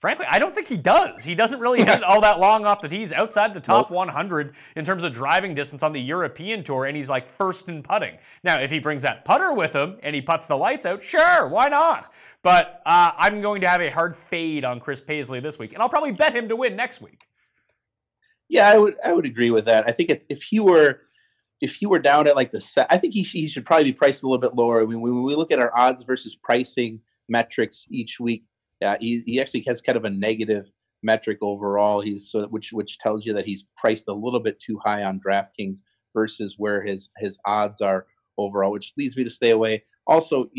frankly, I don't think he does. He doesn't really hit all that long off the tees outside the top 100 in terms of driving distance on the European Tour, and he's like first in putting. Now, if he brings that putter with him and he puts the lights out, sure, why not? But I'm going to have a hard fade on Chris Paisley this week, and I'll probably bet him to win next week. Yeah, I would agree with that. I think if he were down at like I think he should probably be priced a little bit lower. I mean, when we look at our odds versus pricing metrics each week, he actually has kind of a negative metric overall. Which tells you that he's priced a little bit too high on DraftKings versus where his odds are overall, which leads me to stay away. Also,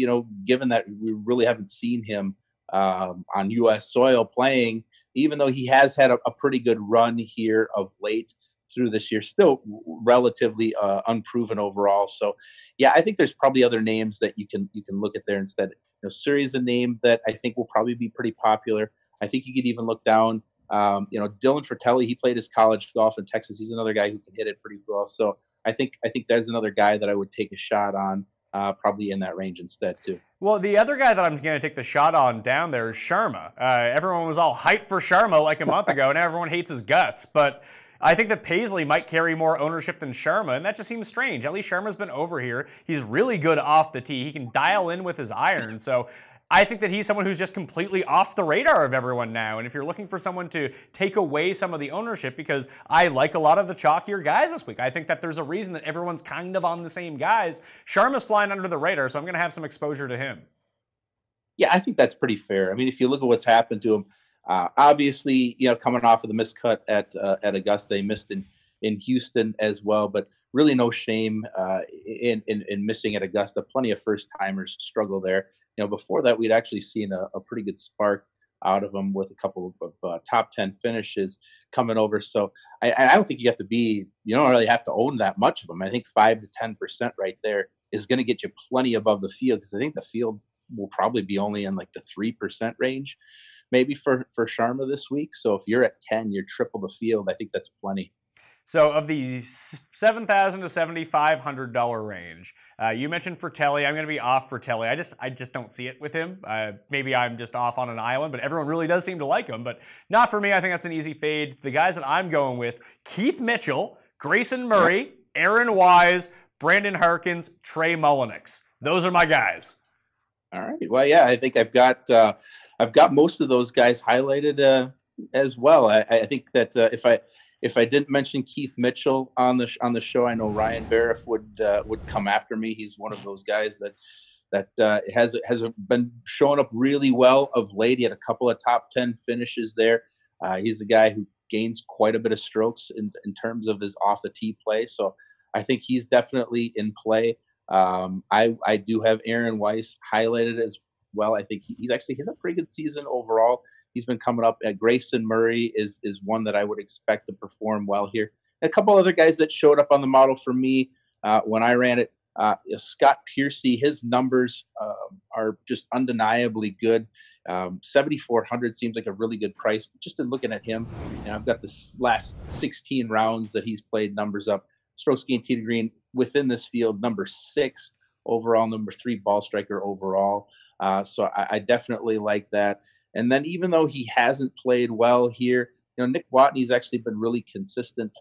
given that we really haven't seen him on U.S. soil playing, even though he has had a pretty good run here of late through this year, still relatively unproven overall. So, yeah, I think there's probably other names that you can look at there instead. Surrey is a name that I think will probably be pretty popular. I think you could even look down, Dylan Fratelli. He played his college golf in Texas. He's another guy who can hit it pretty well. So I think there's another guy that I would take a shot on, probably in that range instead too. Well, the other guy that I'm going to take the shot on down there is Sharma. Everyone was all hyped for Sharma like a month ago, and everyone hates his guts. But I think that Paisley might carry more ownership than Sharma, and that just seems strange. At least Sharma's been over here. He's really good off the tee. He can dial in with his iron. So I think that he's someone who's just completely off the radar of everyone now. And if you're looking for someone to take away some of the ownership, because I like a lot of the chalkier guys this week, I think that there's a reason that everyone's kind of on the same guys. Sharma's flying under the radar, so I'm going to have some exposure to him. Yeah, I think that's pretty fair. I mean, if you look at what's happened to him, obviously, coming off of the miscut at Augusta, they missed in Houston as well, but really no shame in missing at Augusta. Plenty of first timers struggle there. Before that, we'd actually seen a pretty good spark out of him with a couple of top 10 finishes coming over. So I don't think you don't really have to own that much of them. I think 5 to 10% right there is going to get you plenty above the field, because I think the field will probably be only in like the 3% range. Maybe for Sharma this week. So if you're at 10, you're triple the field. I think that's plenty. So of the $7,000 to $7,500 range, you mentioned Fratelli. I'm going to be off Fratelli. I just don't see it with him. Maybe I'm just off on an island, but everyone really does seem to like him. But not for me. I think that's an easy fade. The guys that I'm going with: Keith Mitchell, Grayson Murray, Aaron Wise, Brandon Harkins, Trey Mullinix. Those are my guys. All right. Well, yeah, I think I've got most of those guys highlighted as well. I think that if I didn't mention Keith Mitchell on the show, I know Ryan Bariff would come after me. He's one of those guys that has been showing up really well of late. He had a couple of top 10 finishes there. He's a guy who gains quite a bit of strokes in terms of his off the tee play. So I think he's definitely in play. I do have Aaron Weiss highlighted as well. I think he's had a pretty good season overall. He's been coming up. Grayson Murray is one that I would expect to perform well here. And a couple other guys that showed up on the model for me when I ran it. Scott Piercy, his numbers are just undeniably good. 7,400 seems like a really good price. Just in looking at him, I've got the last 16 rounds that he's played numbers up. Strokes gained tee to green within this field, number 6 overall, number 3 ball striker overall. So I definitely like that. And then even though he hasn't played well here, Nick Watney's actually been really consistent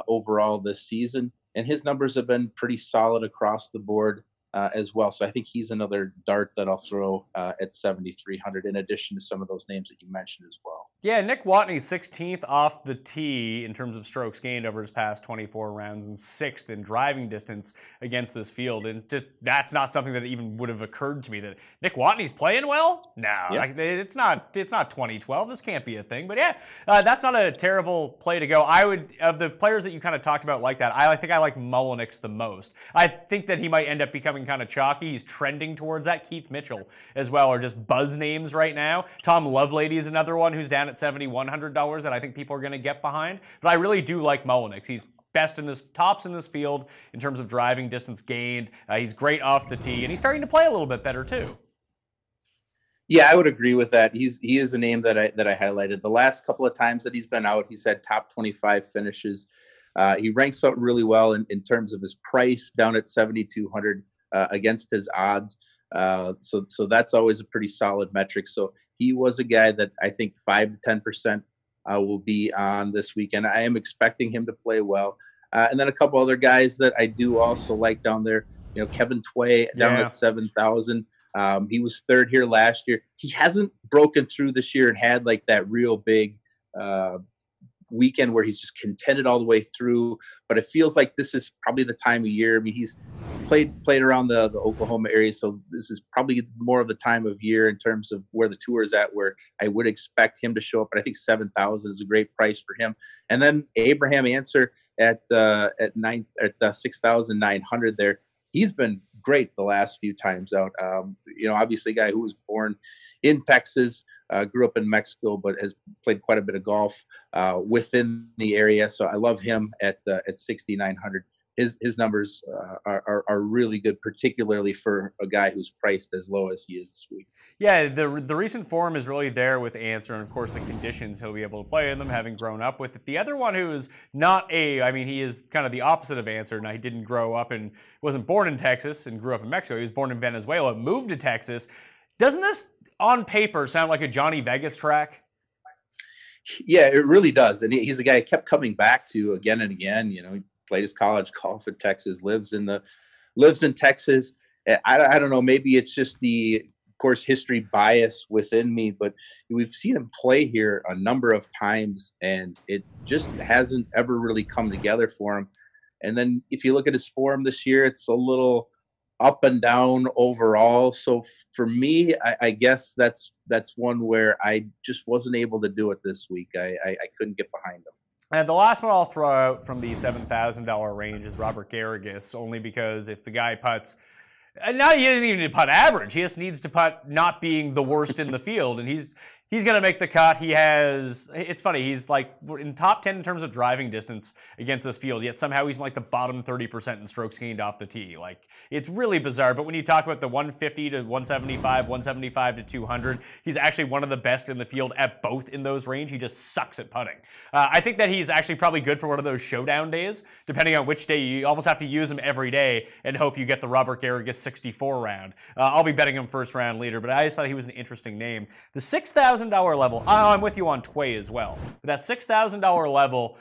overall this season, and his numbers have been pretty solid across the board as well. So I think he's another dart that I'll throw at 7,300 in addition to some of those names that you mentioned as well. Yeah, Nick Watney, 16th off the tee in terms of strokes gained over his past 24 rounds and 6th in driving distance against this field. And just that's not something that even would have occurred to me that Nick Watney's playing well. No, it's not 2012. This can't be a thing. But yeah, that's not a terrible play to go. I would, of the players that you kind of talked about like that, I think I like Mullenix the most. I think that he might end up becoming kind of chalky. He's trending towards that. Keith Mitchell as well are just buzz names right now. Tom Lovelady is another one who's down at $7,100 that I think people are going to get behind. But I really do like Mullenix. He's best in this, tops in this field in terms of driving distance gained. He's great off the tee, and he's starting to play a little bit better too. Yeah, I would agree with that. He is a name that I highlighted. The last couple of times that he's been out, he's had top 25 finishes. He ranks out really well in terms of his price, down at 7,200 against his odds. So that's always a pretty solid metric. So he was a guy that I think 5 to 10% will be on this weekend. I am expecting him to play well. And then a couple other guys that I do also like down there. You know, Kevin Tway down at 7,000. He was third here last year. He hasn't broken through this year and had like that real big weekend where he's just contended all the way through. But it feels like this is probably the time of year. I mean, he's played around the Oklahoma area, so this is probably more of the time of year in terms of where the tour is at, where I would expect him to show up. But I think 7,000 is a great price for him. And then Abraham Answer at 6,900 there. He's been great the last few times out. You know, obviously a guy who was born in Texas, grew up in Mexico, but has played quite a bit of golf within the area. So I love him at 6,900. His numbers are really good, particularly for a guy who's priced as low as he is this week. Yeah, the recent form is really there with Answer, and of course the conditions he'll be able to play in them, having grown up with it. The other one who is not he is kind of the opposite of Answer. Now, he didn't grow up and wasn't born in Texas and grew up in Mexico. He was born in Venezuela, moved to Texas. Doesn't this, on paper, sound like a Johnny Vegas track? Yeah, it really does. And he's a guy I kept coming back to again and again. You know, he played his college golf in Texas, lives in Texas. I don't know, maybe it's just the, of course, history bias within me, but we've seen him play here a number of times, and it just hasn't ever really come together for him. And then if you look at his form this year, it's a little up and down overall. So for me, I guess that's one where I just wasn't able to do it this week. I couldn't get behind him. And the last one I'll throw out from the $7,000 range is Robert Garrigus, only because if the guy putts, now he doesn't even need to putt average. He just needs to putt not being the worst in the field, and he's going to make the cut. It's funny, he's like in top 10 in terms of driving distance against this field, yet somehow he's in like the bottom 30% in strokes gained off the tee. Like, it's really bizarre. But when you talk about the 150 to 175, 175 to 200, he's actually one of the best in the field at both in those range. He just sucks at putting. I think that he's actually probably good for one of those showdown days, depending on which day. You almost have to use him every day and hope you get the Robert Garrigus 64 round. I'll be betting him first round leader, but I just thought he was an interesting name. The $6,000 level, I'm with you on Tway as well. But that $6,000 level,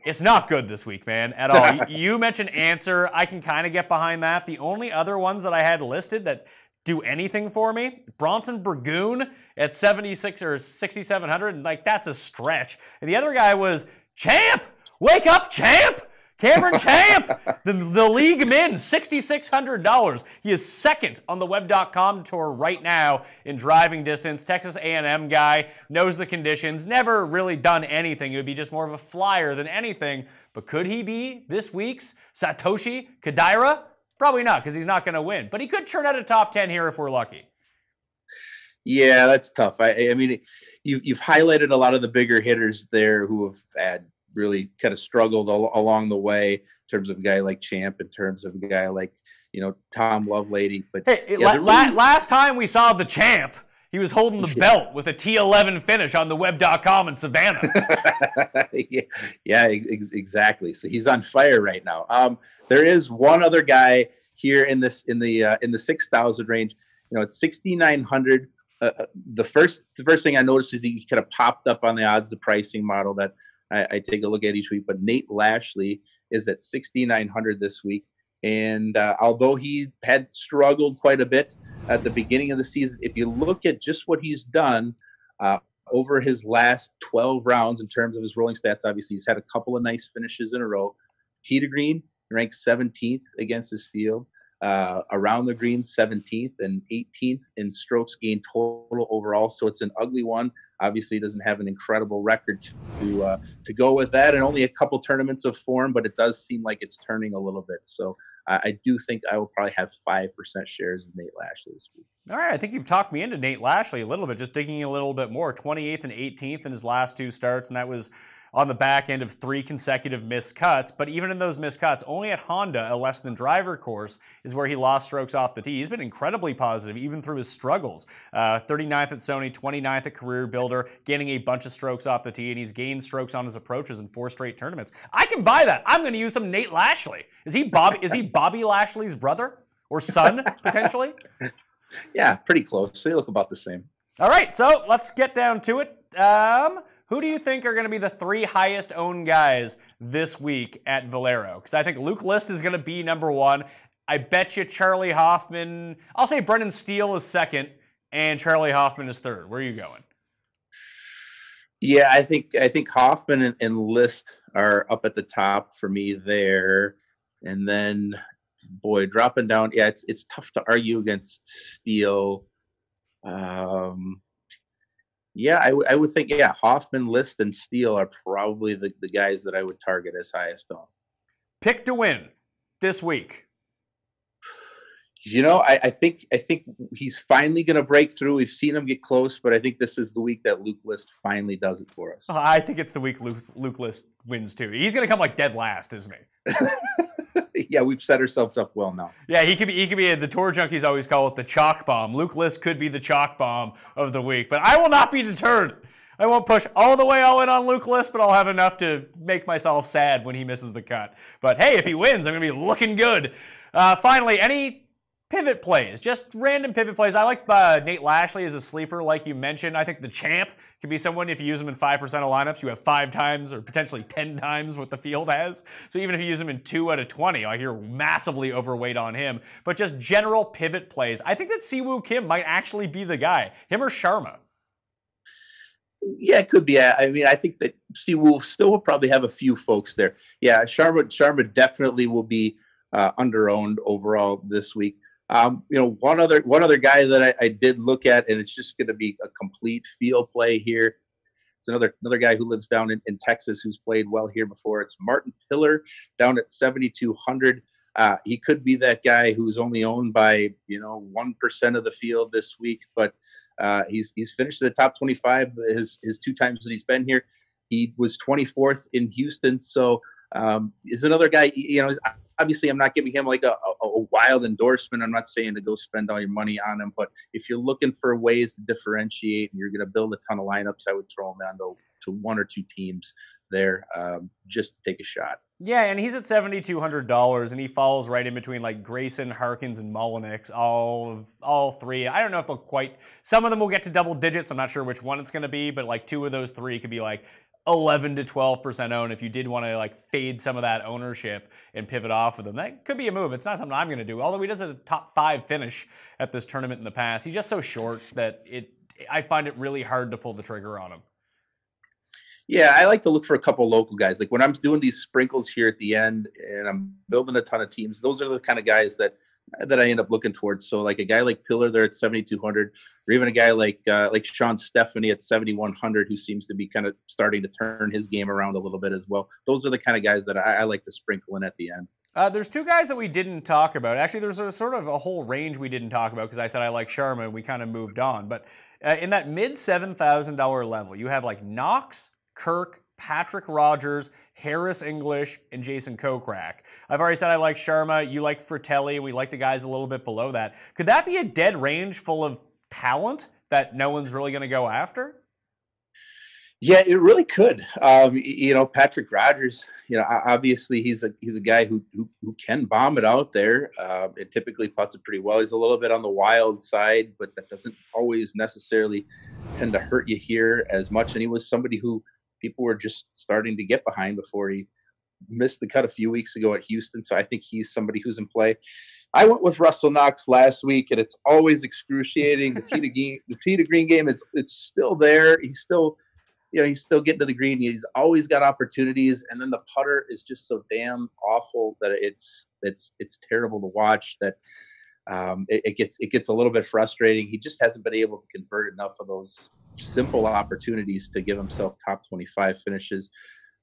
it's not good this week, man, at all. You mentioned Answer. I can kind of get behind that. The only other ones that I had listed that do anything for me, Bronson Burgoon at 76 or 6,700, and like that's a stretch. And the other guy was Champ. Wake up, Champ. Cameron Champ, the league min, $6,600. He is second on the web.com tour right now in driving distance. Texas A&M guy, knows the conditions, never really done anything. It would be just more of a flyer than anything. But could he be this week's Satoshi Kodaira? Probably not, because he's not going to win. But he could turn out a top 10 here if we're lucky. Yeah, that's tough. I mean, you've highlighted a lot of the bigger hitters there who have had really kind of struggled along the way in terms of a guy like Champ, in terms of a guy like, you know, Tom Lovelady. But hey, last time we saw the Champ, he was holding the belt with a T11 finish on the web.com in Savannah. Exactly. So he's on fire right now. There is one other guy here in the 6,000 range. You know, it's 6,900. The first thing I noticed is he kind of popped up on the odds, the pricing model that I take a look at each week. But Nate Lashley is at 6,900 this week. And although he had struggled quite a bit at the beginning of the season, if you look at just what he's done over his last 12 rounds in terms of his rolling stats, obviously he's had a couple of nice finishes in a row. Tee to green, ranked 17th against his field. Around the green, 17th and 18th in strokes gained total overall. So it's an ugly one. Obviously, he doesn't have an incredible record to go with that, and only a couple tournaments of form, but it does seem like it's turning a little bit. So I do think I will probably have 5% shares of Nate Lashley this week. All right, I think you've talked me into Nate Lashley a little bit, just digging a little bit more. 28th and 18th in his last 2 starts, and that was on the back end of 3 consecutive missed cuts. But even in those missed cuts, only at Honda, a less than driver course, is where he lost strokes off the tee. He's been incredibly positive, even through his struggles. 39th at Sony, 29th at Career Builder, gaining a bunch of strokes off the tee, and he's gained strokes on his approaches in 4 straight tournaments. I can buy that. I'm going to use some Nate Lashley. Is he Bobby Lashley's brother or son, potentially? Yeah, pretty close. They look about the same. All right, so let's get down to it. Who do you think are going to be the 3 highest owned guys this week at Valero? Because I think Luke List is going to be number 1. I bet you Charlie Hoffman, I'll say Brendan Steele is 2nd, and Charlie Hoffman is 3rd. Where are you going? Yeah, I think Hoffman and List are up at the top for me there. And then, boy, dropping down, yeah, it's tough to argue against Steele. Yeah, I would think, yeah, Hoffman, List, and Steele are probably the guys that I would target as highest owned. Pick to win this week. You know, I think he's finally going to break through. We've seen him get close, but I think this is the week that Luke List finally does it for us. I think it's the week Luke List wins too. He's going to come like dead last, isn't he? Yeah, we've set ourselves up well now. Yeah, he could be the tour junkies always call it the chalk bomb. Luke List could be the chalk bomb of the week, but I will not be deterred. I won't push all in on Luke List, but I'll have enough to make myself sad when he misses the cut. But hey, if he wins, I'm going to be looking good. Finally, any pivot plays, just random pivot plays. I like Nate Lashley as a sleeper, like you mentioned. I think the champ could be someone, if you use him in 5% of lineups, you have 5 times or potentially 10 times what the field has. So even if you use him in 2 out of 20, like you're massively overweight on him. But just general pivot plays. I think that Siwoo Kim might actually be the guy. Him or Sharma. Yeah, it could be. I mean, I think that Siwoo still will probably have a few folks there. Yeah, Sharma definitely will be under-owned overall this week. You know, one other guy that I did look at, and it's just going to be a complete field play here. It's another guy who lives down in Texas who's played well here before. It's Martin Pillar down at 7,200. He could be that guy who's only owned by 1% of the field this week, but he's finished in the top 25 his 2 times that he's been here. He was 24th in Houston, so is another guy. Obviously, I'm not giving him like a wild endorsement. I'm not saying to go spend all your money on him, but if you're looking for ways to differentiate and you're going to build a ton of lineups, I would throw him on to 1 or 2 teams there just to take a shot. Yeah, and he's at $7,200, and he falls right in between like Grayson, Harkins, and Mullinix, all 3. I don't know if they'll quite. Some of them will get to double digits. I'm not sure which one it's going to be, but like 2 of those 3 could be like 11 to 12% owned if you did want to like fade some of that ownership and pivot off of them. That could be a move. It's not something I'm going to do, although he does a top 5 finish at this tournament in the past. He's just so short that I find it really hard to pull the trigger on him. Yeah, I like to look for a couple local guys. Like when I'm doing these sprinkles here at the end and I'm building a ton of teams, those are the kind of guys that I end up looking towards. So like a guy like Pillar there at 7,200, or even a guy like Sean Stephanie at 7,100, who seems to be kind of starting to turn his game around a little bit as well. Those are the kind of guys that I like to sprinkle in at the end. There's 2 guys that we didn't talk about. Actually, there's a sort of a whole range we didn't talk about because I said I like Sharma and we kind of moved on. But in that mid $7,000 level, you have like Knox, Kirk, Patrick Rogers, Harris English, and Jason Kokrak. I've already said I like Sharma. You like Fratelli. We like the guys a little bit below that. Could that be a dead range full of talent that no one's really going to go after? Yeah, it really could. Patrick Rogers, obviously he's a guy who can bomb it out there. It typically puts it pretty well. He's a little bit on the wild side, but that doesn't always necessarily tend to hurt you here as much. And he was somebody who people were just starting to get behind before he missed the cut a few weeks ago at Houston, so I think he's somebody who's in play. I went with Russell Knox last week, and it's always excruciating. The tee to green game, it's still there. He's still, he's still getting to the green. He's always got opportunities, and then the putter is just so damn awful that it's terrible to watch. That it gets a little bit frustrating. He just hasn't been able to convert enough of those simple opportunities to give himself top 25 finishes.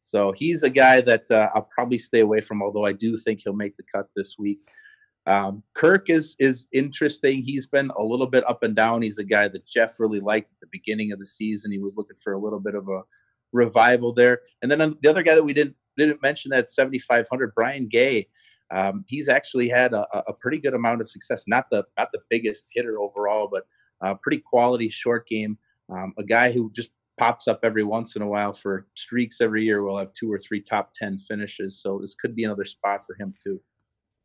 So he's a guy that I'll probably stay away from, although I do think he'll make the cut this week. Kirk is interesting. He's been a little bit up and down. He's a guy that Jeff really liked at the beginning of the season. He was looking for a little bit of a revival there. And then the other guy that we didn't mention at 7,500, Brian Gay. He's actually had a pretty good amount of success. Not the biggest hitter overall, but pretty quality short game. A guy who just pops up every once in a while for streaks every year. We'll have 2 or 3 top 10 finishes. So this could be another spot for him too.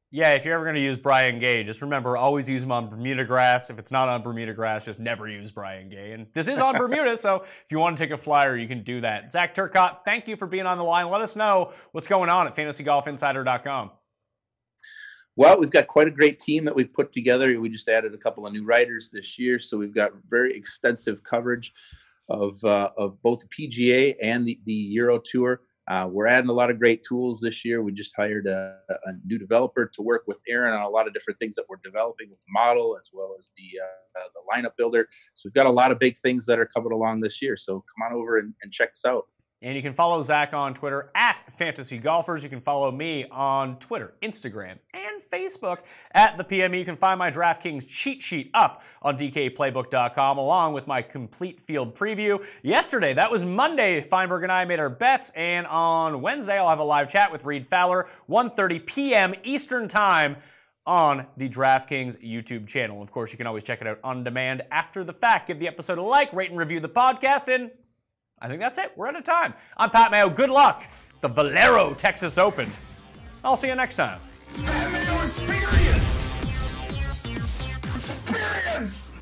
Yeah, if you're ever going to use Brian Gay, just remember, always use him on Bermuda grass. If it's not on Bermuda grass, just never use Brian Gay. And this is on Bermuda, so if you want to take a flyer, you can do that. Zach Turcotte, thank you for being on the line. Let us know what's going on at fantasygolfinsider.com. Well, we've got quite a great team that we've put together. We just added a couple of new writers this year, so we've got very extensive coverage of both the PGA and the Euro Tour. We're adding a lot of great tools this year. We just hired a new developer to work with Aaron on a lot of different things that we're developing with the model, as well as the lineup builder. So we've got a lot of big things that are coming along this year. So come on over and check us out. And you can follow Zach on Twitter at Fantasy Golfers. You can follow me on Twitter, Instagram, and Facebook at the PME. You can find my DraftKings cheat sheet up on DKPlaybook.com, along with my complete field preview. Yesterday, that was Monday, Feinberg and I made our bets, and on Wednesday, I'll have a live chat with Reed Fowler, 1:30 p.m. Eastern Time on the DraftKings YouTube channel. Of course, you can always check it out on demand after the fact. Give the episode a like, rate and review the podcast, and I think that's it. We're out of time. I'm Pat Mayo. Good luck at the Valero Texas Open. I'll see you next time. Pat Mayo Experience! Experience!